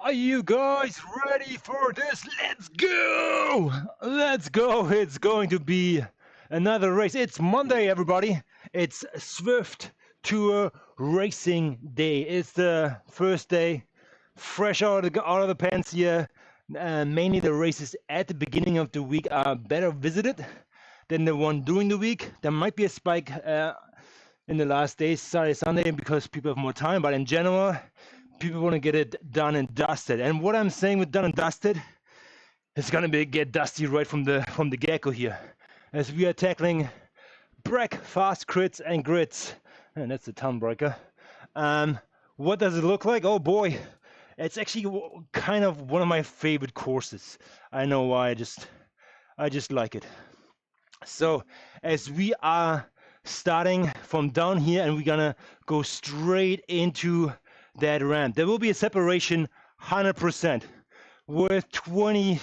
Are you guys ready for this? Let's go! Let's go! It's going to be another race. It's Monday, everybody. It's Zwift Tour Racing Day. It's the first day, fresh out of the pants here. Mainly the races at the beginning of the week are better visited than the one during the week. There might be a spike in the last days, Saturday, Sunday, because people have more time. But in general, people want to get it done and dusted. And what I'm saying with done and dusted, it's gonna get dusty right from the get-go here, as we are tackling Braek-Fast crits and grits. And that's the town breaker. What does it look like? Oh boy, it's actually kind of one of my favorite courses. I know why. I just like it. So as we are starting from down here and we're gonna go straight into that ramp, there will be a separation 100% with 20,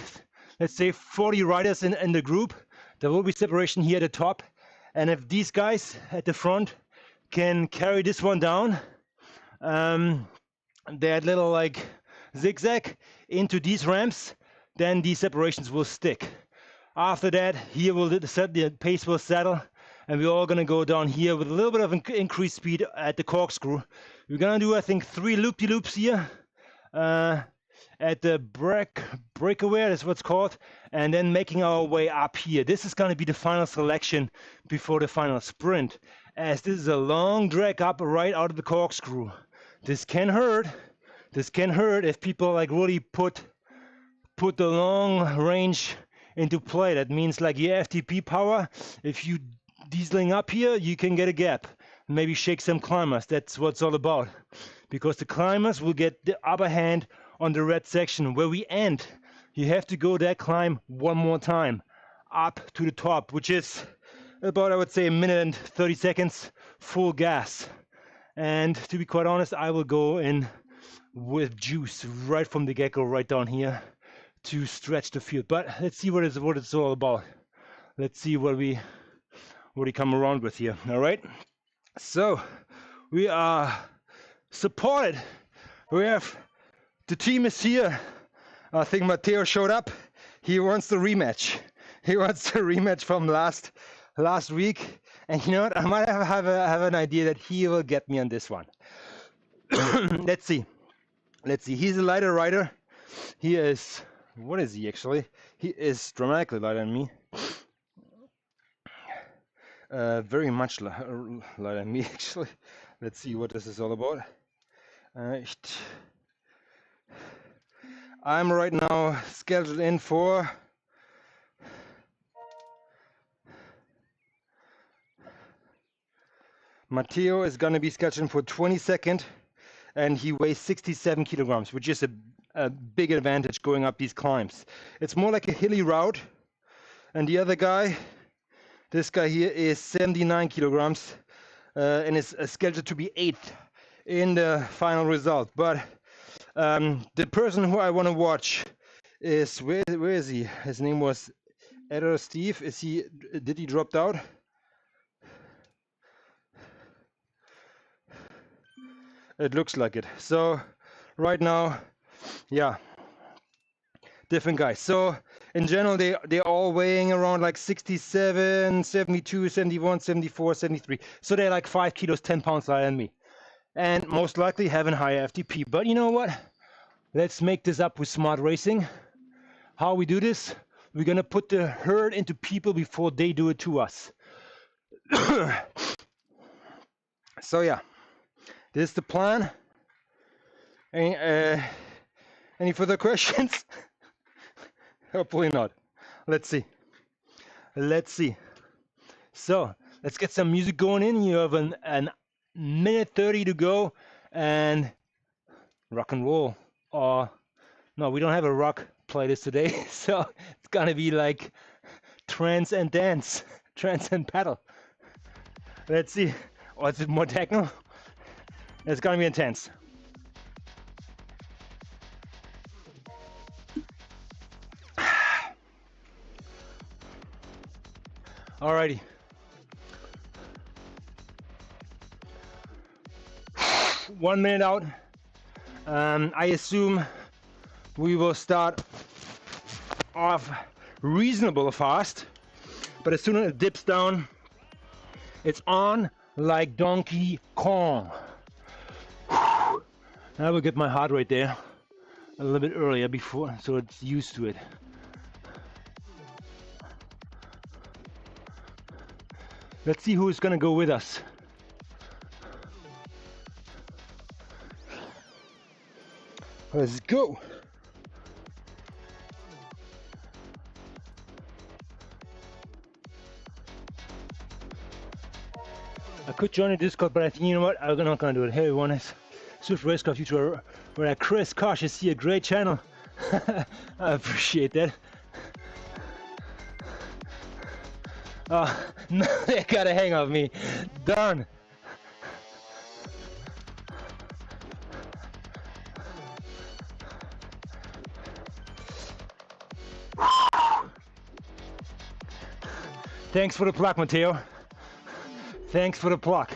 let's say 40 riders in the group. There will be separation here at the top, and if these guys at the front can carry this one down, that little like zigzag into these ramps, then these separations will stick. After that, here the pace will settle, and we're all gonna go down here with a little bit of increased speed at the corkscrew. We're gonna do, I think, 3 loop-de-loops here at the breakaway, that's what it's called, and then making our way up here. This is gonna be the final selection before the final sprint, as this is a long drag up right out of the corkscrew. This can hurt. This can hurt if people like really put the long range into play. That means like your FTP power, if you dieseling up here, you can get a gap, maybe shake some climbers. That's what it's all about, because the climbers will get the upper hand on the red section. Where we end, you have to go that climb one more time up to the top, which is about, I would say, 1 minute and 30 seconds full gas. And to be quite honest, I will go in with juice right from the get-go, right down here, to stretch the field. But let's see what it's all about. Let's see what we come around with here. All right, so we are supported. The team is here. I think Matteo showed up. He wants the rematch. He wants the rematch from last week. And you know what? I might have an idea that he will get me on this one. Let's see. He's a lighter rider. He is. What is he actually? He is dramatically lighter than me. Very much lighter than me, actually. Let's see what this is all about. I'm right now scheduled in for Matteo is going to be scheduled for 22nd, and he weighs 67 kilograms, which is a big advantage going up these climbs. It's more like a hilly route, and the other guy, this guy here, is 79 kilograms and is scheduled to be 8th in the final result. But the person who I want to watch is, where is he? His name was Ed or Steve. Did he drop out? It looks like it. So right now, yeah, different guys. So in general, they're all weighing around like 67, 72, 71, 74, 73. So they're like 5 kilos, 10 pounds lighter than me, and most likely having higher FTP. But you know what? Let's make this up with smart racing. How we do this? We're gonna put the herd into people before they do it to us. So yeah, this is the plan. Any further questions? Hopefully not. Let's see. So let's get some music going in. You have an minute 30 to go, and rock and roll. Or no, we don't have a rock playlist today, so it's gonna be like trance and dance, trance and paddle. Let's see. Or is it more techno? It's gonna be intense. Alrighty. One minute out. I assume we will start off reasonable fast, but as soon as it dips down, it's on like Donkey Kong. I will get my heart rate there a little bit earlier before, so it's used to it. Let's see who's gonna go with us. Let's go. I could join a Discord, but I think, you know what, I'm not gonna do it. Hey everyone, it's ZwiftRaceCraft YouTuber, where I Chris Kosh, I see a great channel. I appreciate that. Oh, no, they got a hang of me. Darn. Thanks for the pluck, Matteo. Thanks for the pluck.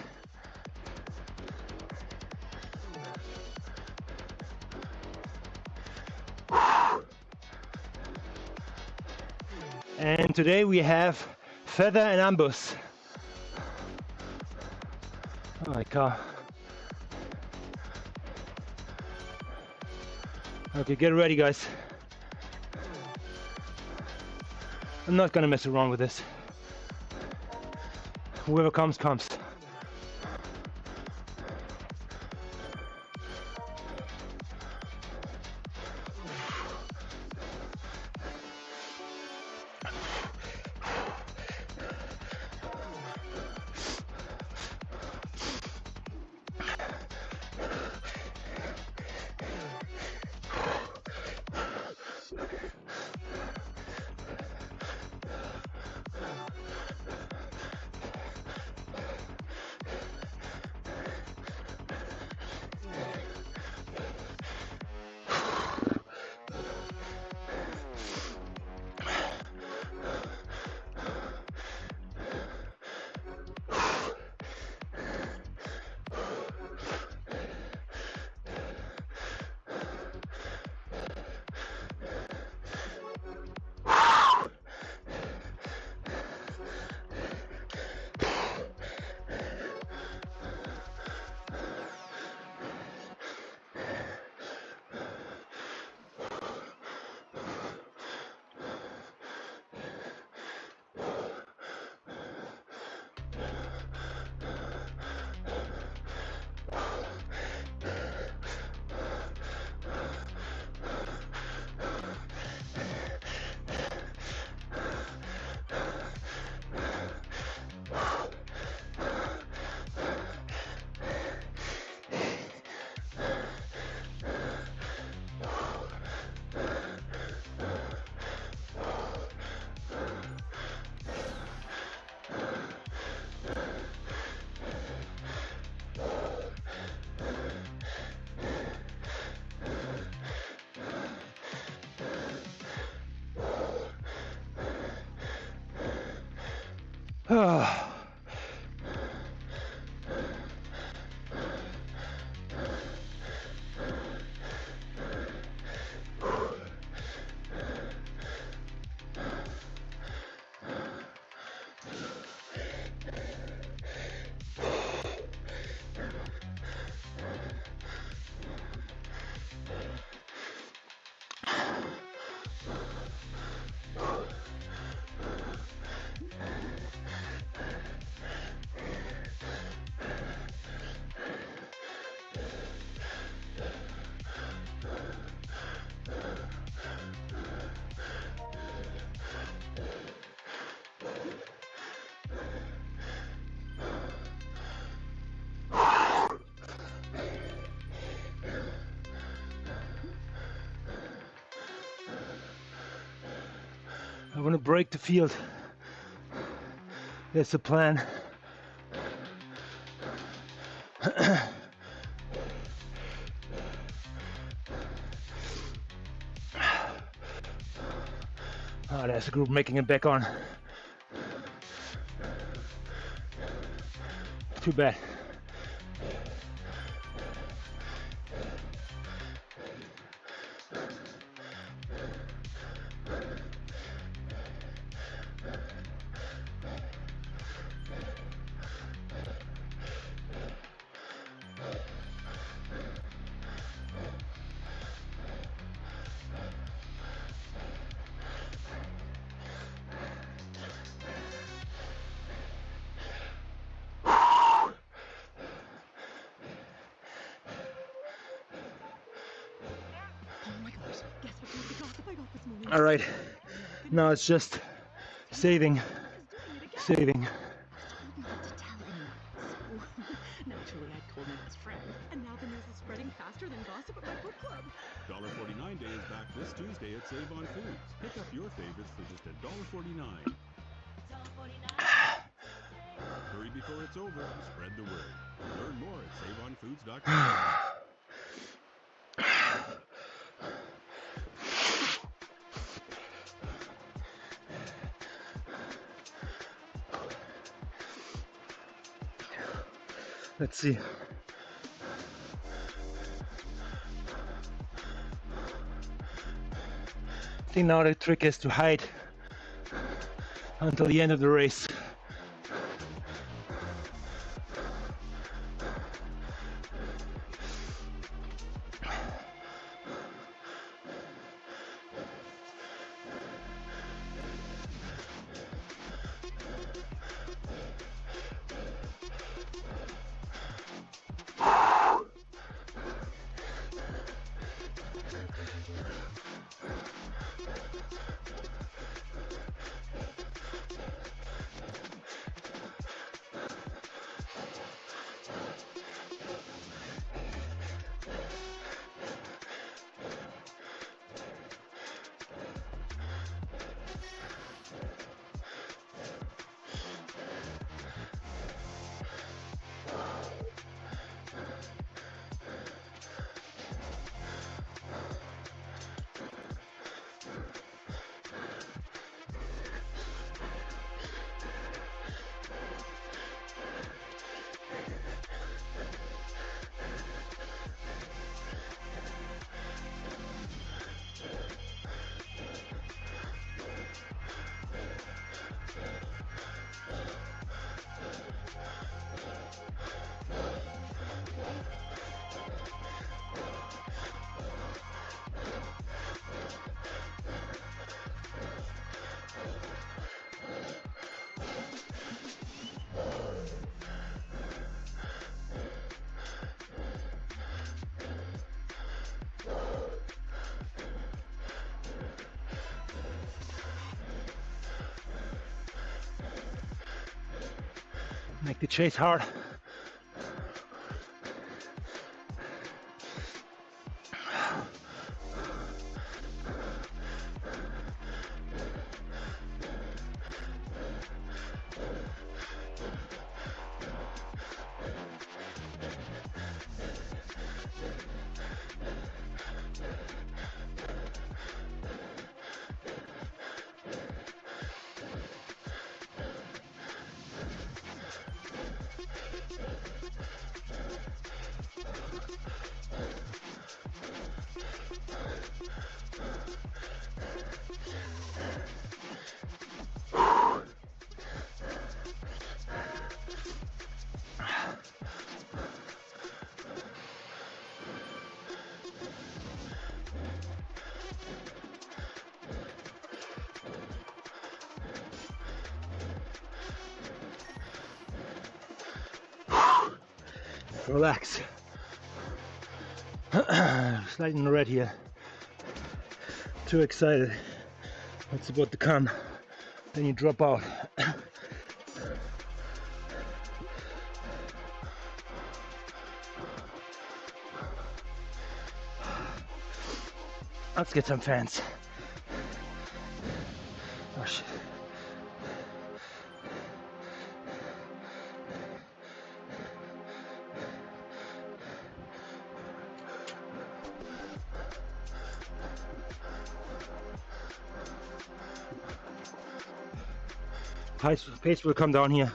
And today we have feather and ambus. Oh my god. Okay, get ready guys. I'm not gonna mess around with this. Whoever comes, comes. I want to break the field. That's the plan. Oh, there's a group making it back on. Too bad. All right, now it's just saving. Naturally, I told my best friend, and now the news is spreading faster than gossip at my book club. $1.49 Day is back this Tuesday at Save on Foods. Pick up your favorites for just $1.49. Hurry before it's over. Spread the word. Learn more at saveonfoods.com. Let's see. I think now the trick is to hide until the end of the race. Make the chase hard. Relax. Slide in the red here. Too excited. What's about to come? Then you drop out. Let's get some fans. Oh shit. Pace will come down here.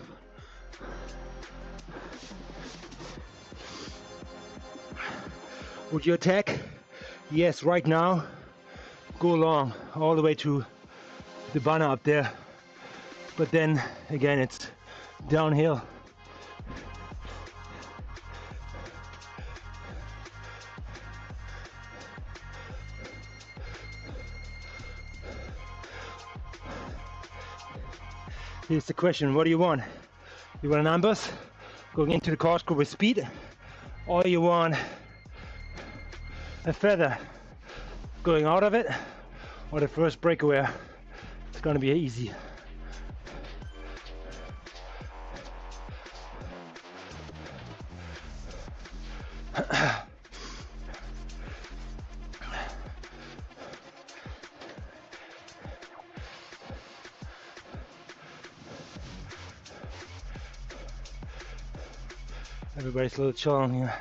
Would you attack? Yes, right now. Go long, all the way to the banner up there. But then again, it's downhill. Here's the question, what do you want? You want an ambush going into the course with speed, or you want a feather going out of it, or the first breakaway, it's gonna be easy. Everybody's a little chilling here.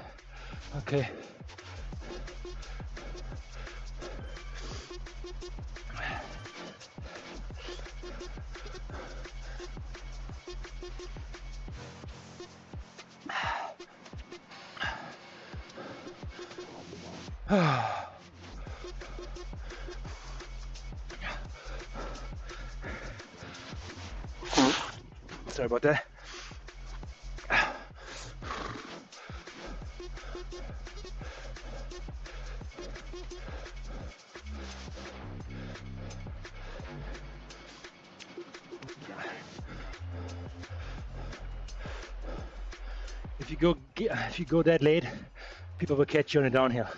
Okay. Sorry about that. If you go that late, people will catch you on the downhill.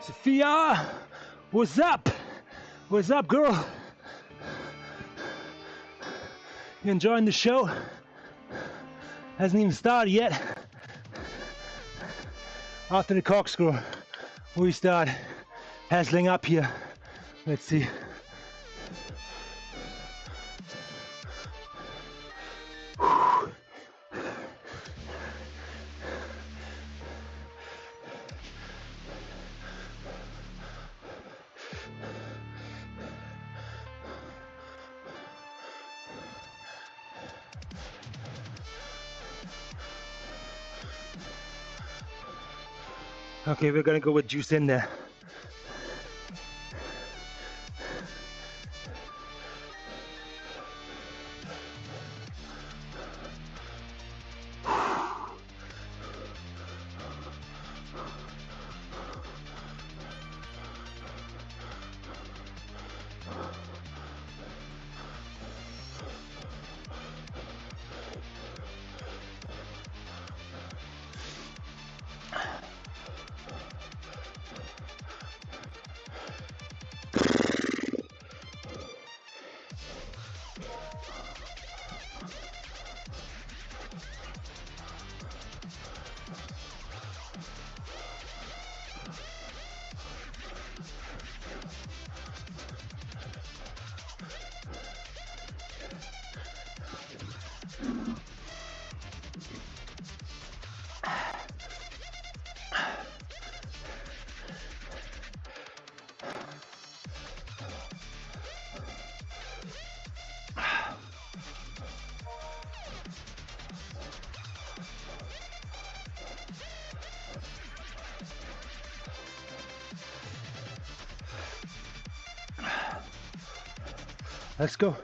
Sophia, what's up? What's up, girl? You enjoying the show? Hasn't even started yet. After the corkscrew, we start hassling up here. Let's see. Okay, we're gonna go with juice in there. Let's go.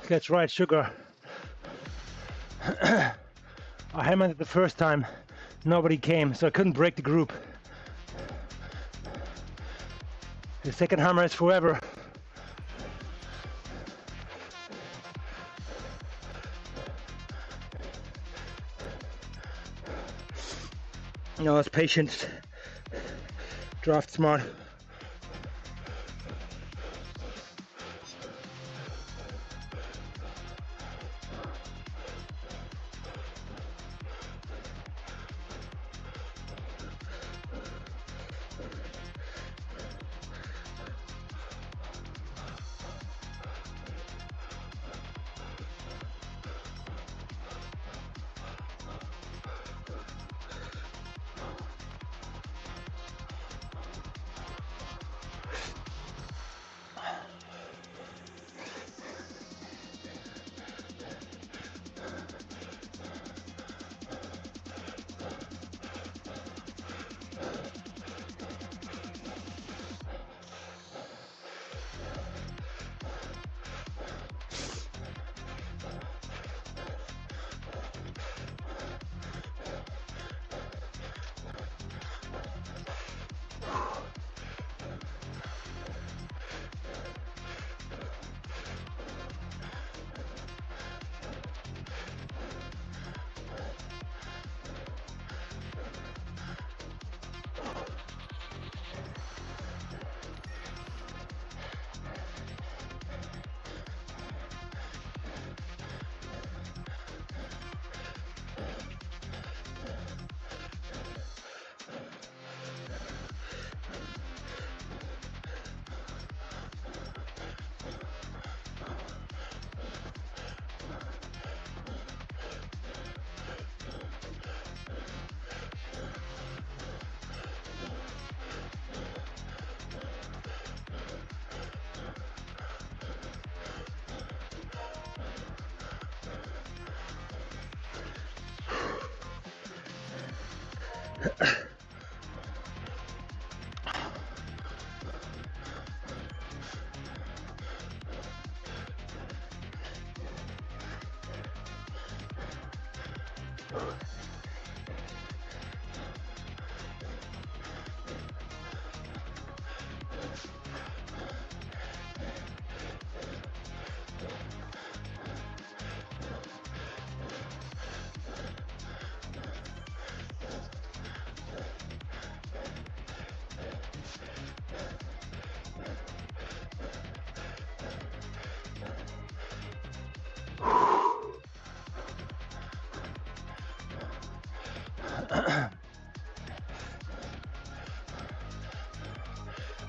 That's right, sugar. I hammered it the first time. Nobody came, so I couldn't break the group. The second hammer is forever. No, it's patience. Draft smart.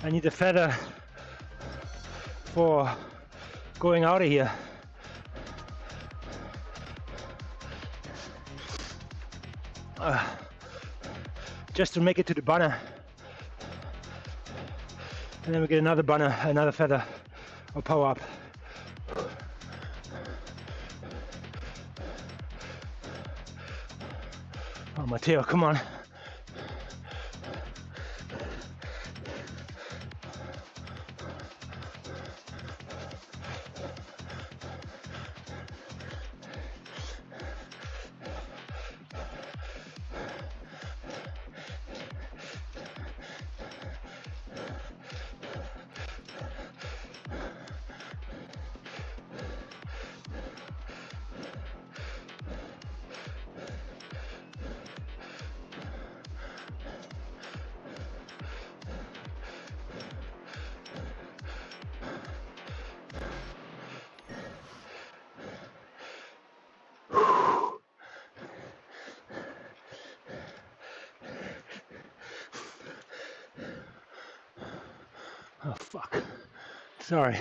I need a feather for going out of here. Just to make it to the banner. And then we get another banner, another feather, or power up. Oh, Matteo, come on. Oh fuck. Sorry.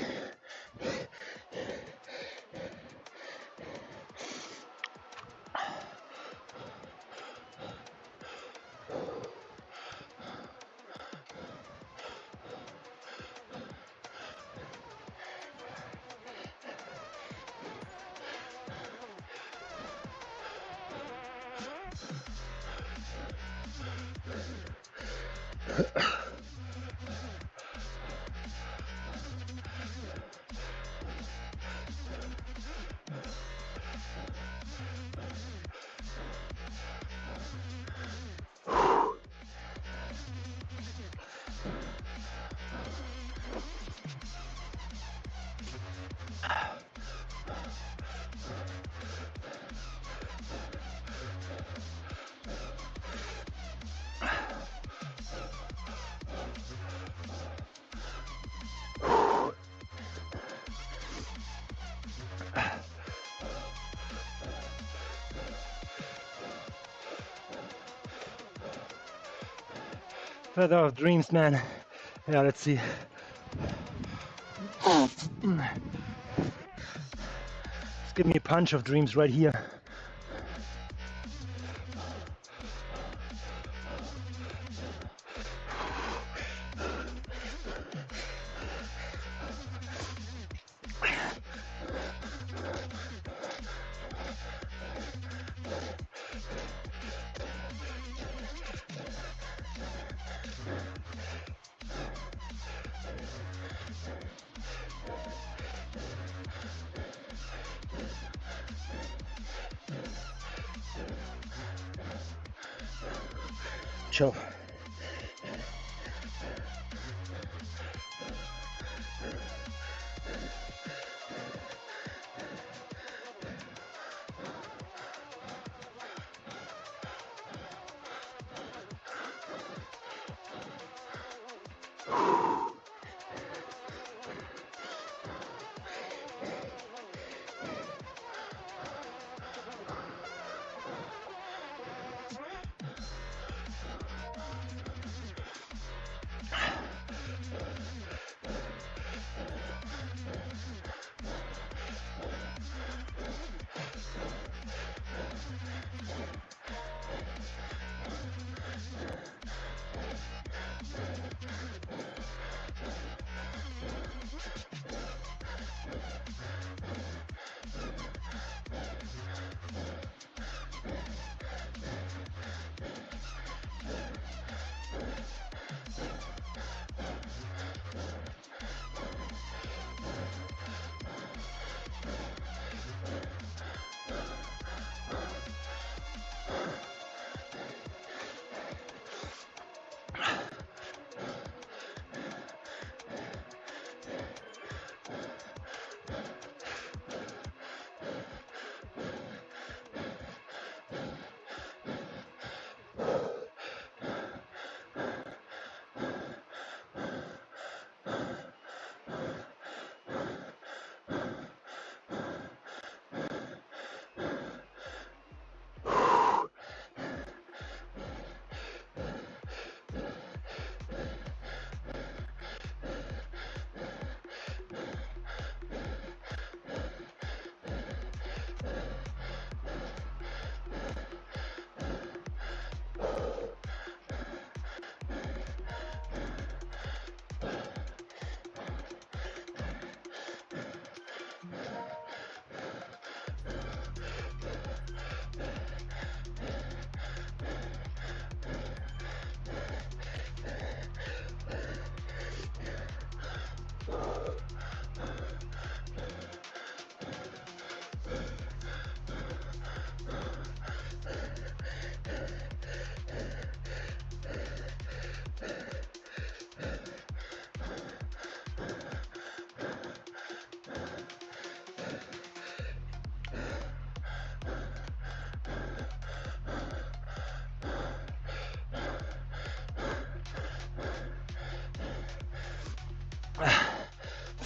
Feather of dreams, man. Yeah, let's see. Just give me a punch of dreams right here. Ciao.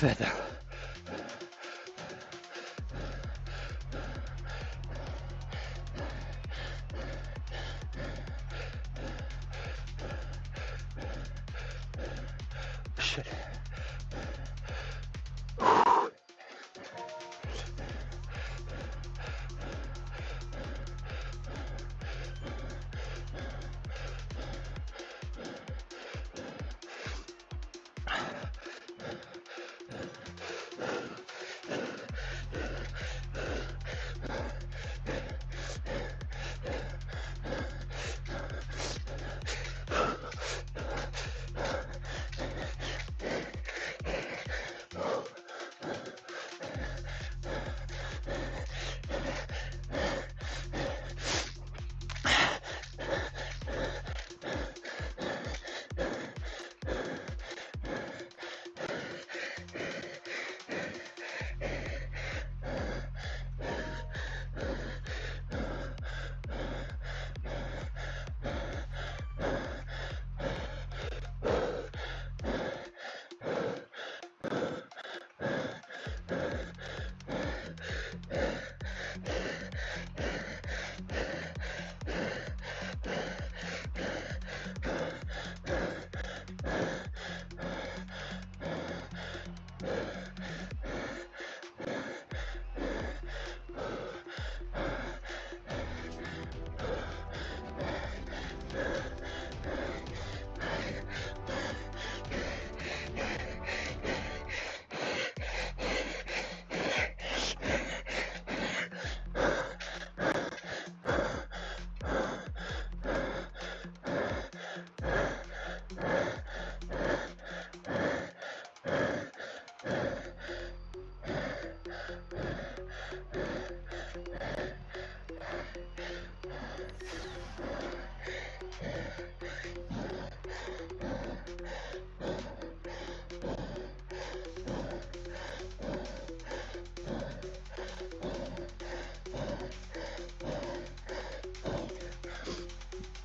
Feather. Shit.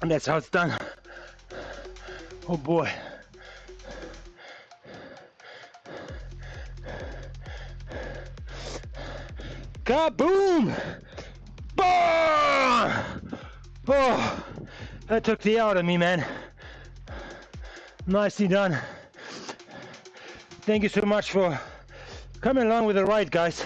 And that's how it's done. Oh boy. Kaboom! Bah! Oh, that took the out of me, man. Nicely done. Thank you so much for coming along with the ride, guys.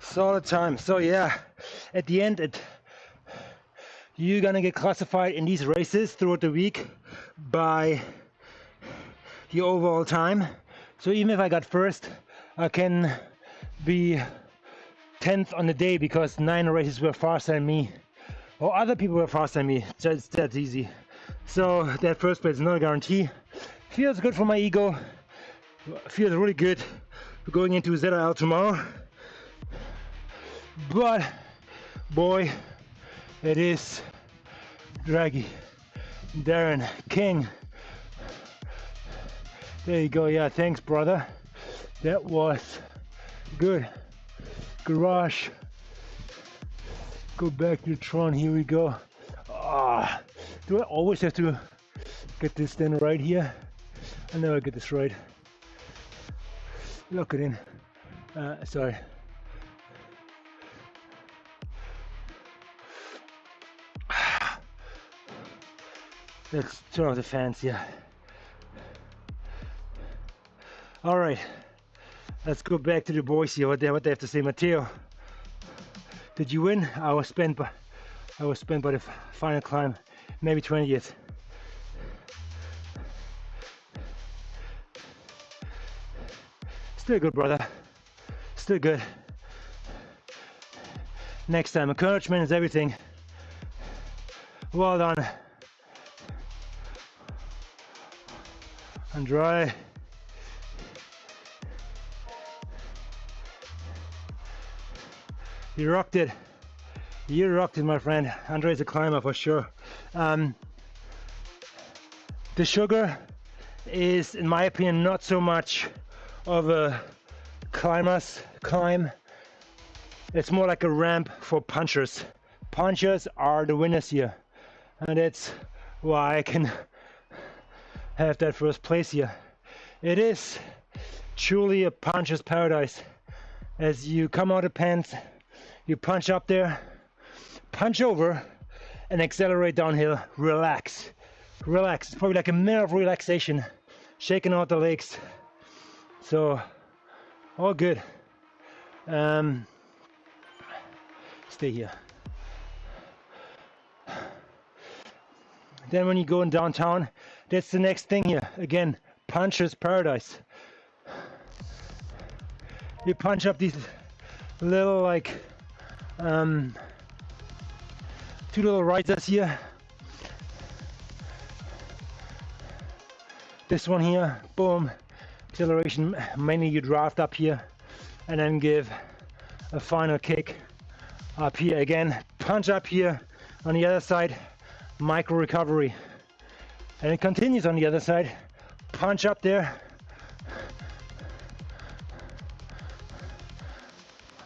Solid time. So yeah, at the end, you're gonna get classified in these races throughout the week by your overall time. So even if I got first, I can be 10th on the day because 9 races were faster than me, or other people were faster than me. Just that's easy. So that first place is not a guarantee. Feels good for my ego. Feels really good for going into ZRL tomorrow. But boy, it is draggy. Darren King. There you go. Yeah, thanks, brother. That was good. Garage. Go back to Tron. Here we go. Ah, do I always have to get this then right here? I never get this right. Lock it in. Sorry. Let's turn off the fans, yeah. All right, let's go back to the boys here. What they have to say. Matteo, did you win? I was spent by the final climb, maybe 20th. Still good, brother. Still good. Next time, encouragement is everything. Well done. And dry. You rocked it. You rocked it, my friend. Andre's a climber for sure. The sugar is, in my opinion, not so much of a climber's climb. It's more like a ramp for punchers. Punchers are the winners here. And that's why I can have that first place here. It is truly a puncher's paradise. As you come out of pants, you punch up there, punch over, and accelerate downhill. Relax. Relax. It's probably like a minute of relaxation, shaking out the legs. So, all good. Stay here. Then when you go in downtown, that's the next thing here. Again, puncher's paradise. You punch up these little like 2 little risers here. This one here, boom, acceleration, mainly you draft up here and then give a final kick up here again, punch up here on the other side, micro recovery, and it continues on the other side, punch up there,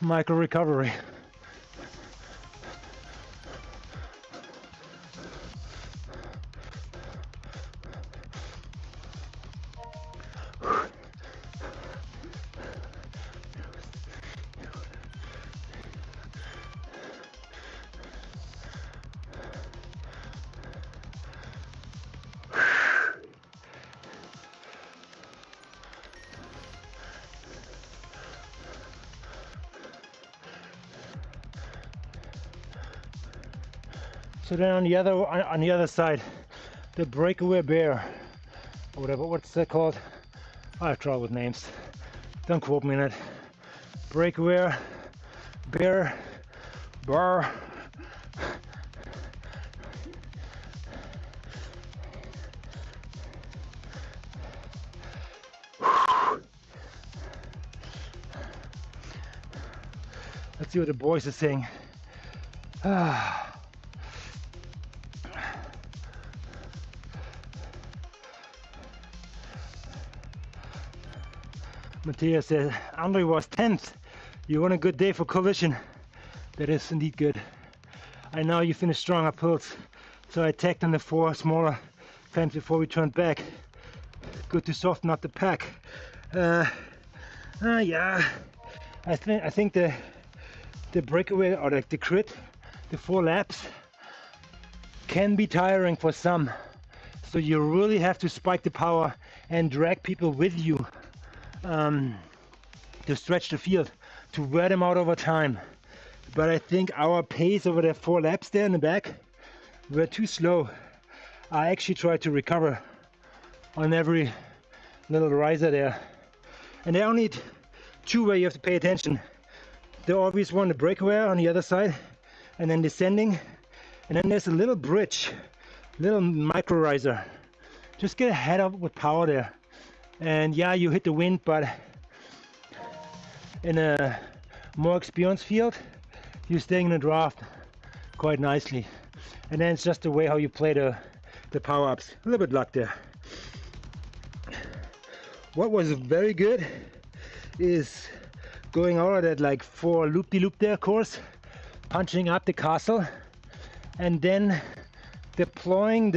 micro recovery. So then on the other side, the breakaway bear, or whatever, what's that called? I have trouble with names. Don't quote me on it. Breakaway bear, bar. Let's see what the boys are saying. Matthias said, Andre was 10th. You want a good day for collision? That is indeed good. I know you finished strong up hills, so I attacked on the 4 smaller fence before we turned back. Good to soften up the pack. Yeah, I think the breakaway or the crit, the 4 laps, can be tiring for some. So you really have to spike the power and drag people with you. To stretch the field, to wear them out over time. But I think our pace over the 4 laps there in the back were too slow. I actually tried to recover on every little riser there. And there are only 2 where you have to pay attention. The obvious one, the breakaway on the other side, and then descending. And then there's a little bridge, little micro riser. Just get a head up with power there. And yeah, you hit the wind, but in a more experienced field, you're staying in the draft quite nicely. And then it's just the way how you play the power-ups. A little bit luck there. What was very good is going out of that like 4 loop-de-loop there course, punching up the castle, and then deploying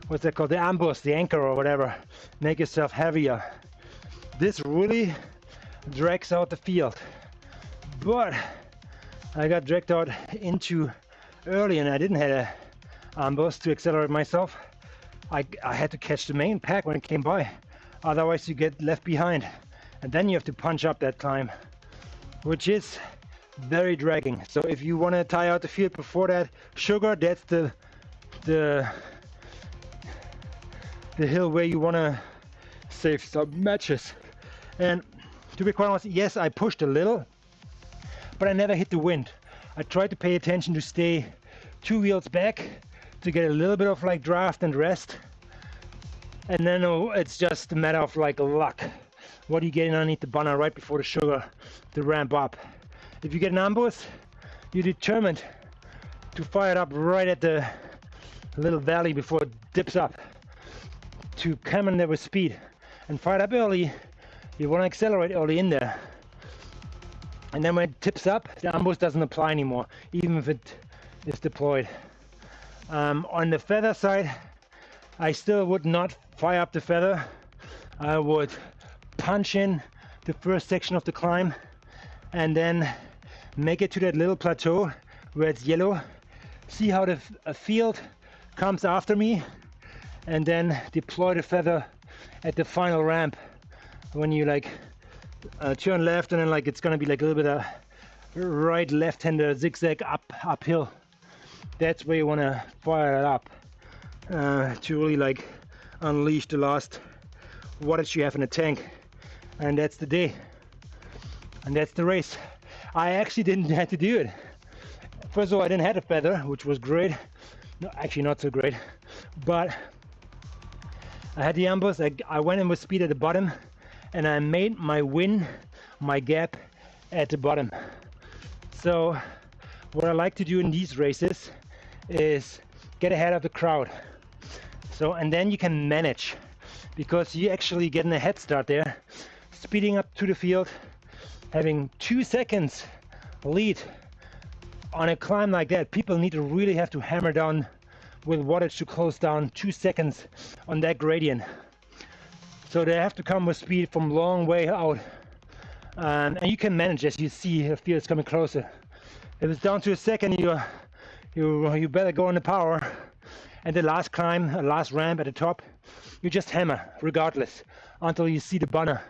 what's that called, the ambush, the anchor or whatever, make yourself heavier. This really drags out the field, but I got dragged out into early and I didn't have an ambush to accelerate myself. I had to catch the main pack when it came by, otherwise you get left behind, and then you have to punch up that climb, which is very dragging. So if you want to tie out the field before that, sugar, that's the hill where you want to save some matches. And to be quite honest, yes, I pushed a little, but I never hit the wind. I tried to pay attention to stay 2 wheels back to get a little bit of like draft and rest, and then it's just a matter of like luck. What are you getting underneath the banner right before the sugar to ramp up? If you get an ambush, you're determined to fire it up right at the little valley before it dips up, to come in there with speed and fire it up early. You want to accelerate early in there, and then when it tips up, the ambush doesn't apply anymore, even if it is deployed. On the feather side, I still would not fire up the feather. I would punch in the first section of the climb and then make it to that little plateau where it's yellow, see how the field comes after me, and then deploy the feather at the final ramp when you like turn left, and then like it's gonna be like a little bit of right left-hander zigzag uphill. That's where you want to fire it up to really like unleash the last wattage you have in the tank. And that's the day, and that's the race. I actually didn't have to do it. First of all, I didn't have a feather, which was great. No, actually not so great, but I had the ambers. I went in with speed at the bottom, and I made my win, my gap at the bottom. So what I like to do in these races is get ahead of the crowd. So, and then you can manage, because you actually getting a head start there, speeding up to the field, having 2 seconds lead on a climb like that. People need to really have to hammer down with wattage to close down 2 seconds on that gradient. So they have to come with speed from long way out. And you can manage, as you see, the field is coming closer. If it's down to a second, you better go on the power. And the last climb, last ramp at the top, you just hammer regardless until you see the banner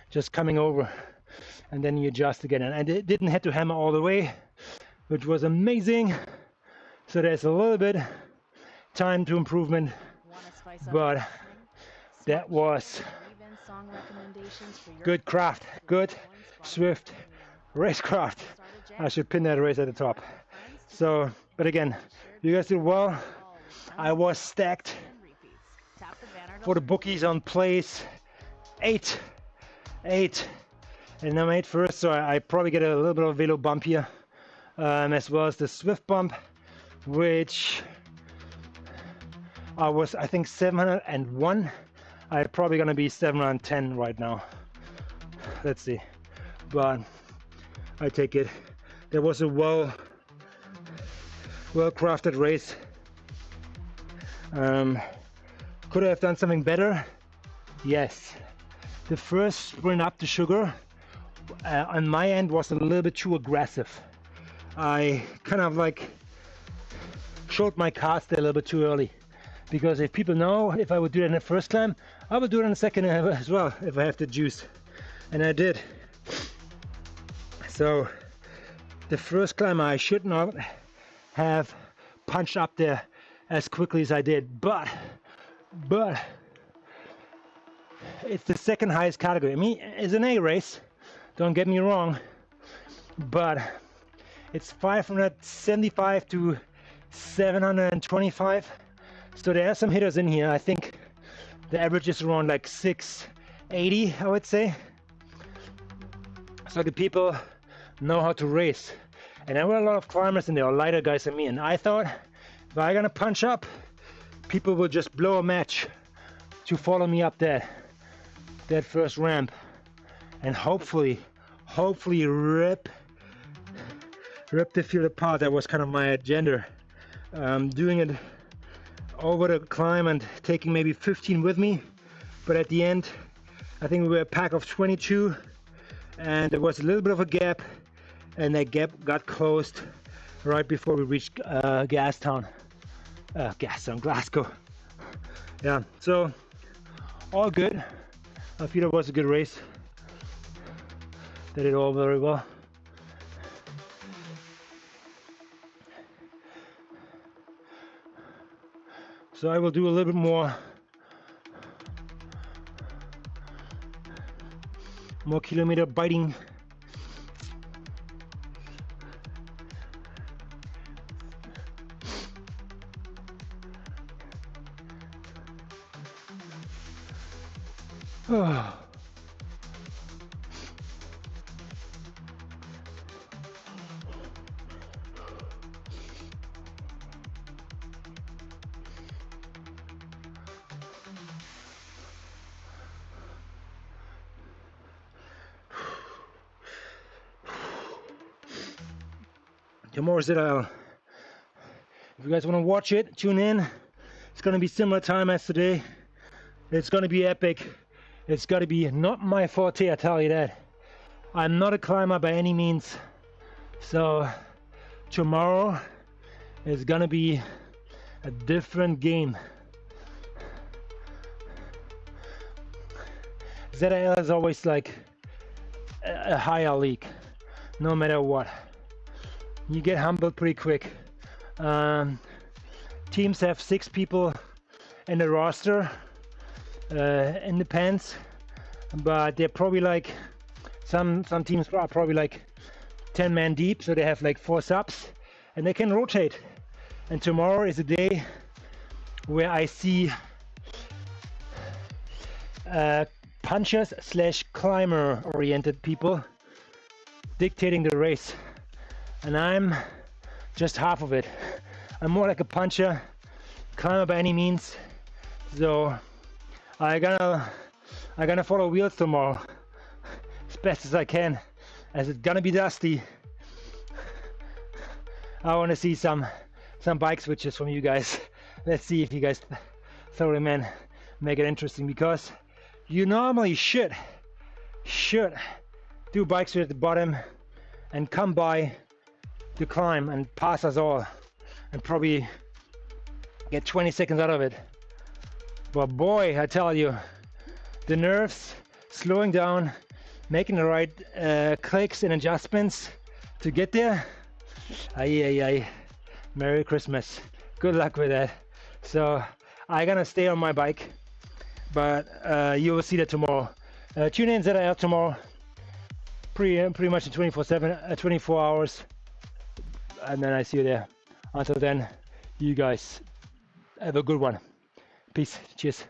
just coming over, and then you adjust again. And it didn't have to hammer all the way, which was amazing. So there's a little bit time to improvement, but that was good craft, good Zwift racecraft. I should pin that race at the top. So, but again, you guys did well. I was stacked for the bookies on place 8, and I'm 8 first, so I probably get a little bit of a velo bump here, as well as the Zwift bump, which I was, I think, 701. I'm probably gonna be 710 right now. Let's see, but I take it. There was a well crafted race. Could I have done something better? Yes. The first sprint up the sugar on my end was a little bit too aggressive. I kind of like showed my cards there a little bit too early, because if people know if I would do it in the first climb, I would do it in the second as well if I have the juice, and I did. So the first climb I should not have punched up there as quickly as I did, but it's the second highest category. I mean, it's an A race, don't get me wrong, but it's 575 to 725, so there are some hitters in here. I think the average is around like 680, I would say. So the people know how to race, and there were a lot of climbers in there, lighter guys than me, and I thought if I'm gonna punch up, people will just blow a match to follow me up that first ramp, and hopefully rip the field apart. That was kind of my agenda, doing it over the climb and taking maybe 15 with me, but at the end I think we were a pack of 22, and there was a little bit of a gap, and that gap got closed right before we reached Glasgow. Yeah, so all good. I feel it was a good race. Did it all very well. So I will do a little bit more kilometer biting. Oh. Tomorrow's it. If you guys want to watch it, tune in. It's going to be similar time as today. It's going to be epic. It's got to be not my forte, I tell you that. I'm not a climber by any means. So tomorrow is going to be a different game. ZL is always like a higher league, no matter what. You get humbled pretty quick. Teams have 6 people in the roster, in the pens, but they're probably like, some teams are probably like 10 man deep, so they have like 4 subs and they can rotate. And tomorrow is a day where I see punchers / climber oriented people dictating the race, and I'm just half of it. I'm more like a puncher, climber by any means, so I'm gonna follow wheels tomorrow as best as I can, as it's gonna be dusty. I want to see some bike switches from you guys. Let's see if you guys thoroughly make it interesting, because you normally should do bike switch at the bottom and come by the climb and pass us all and probably get 20 seconds out of it. But boy, I tell you, the nerves, slowing down, making the right clicks and adjustments to get there. Aye. Merry Christmas. Good luck with that. So I'm gonna stay on my bike, but you will see that tomorrow. Tune in ZIL tomorrow, pretty much 24/7, 24 hours, and then I see you there. Until then, you guys have a good one. Peace. Cheers.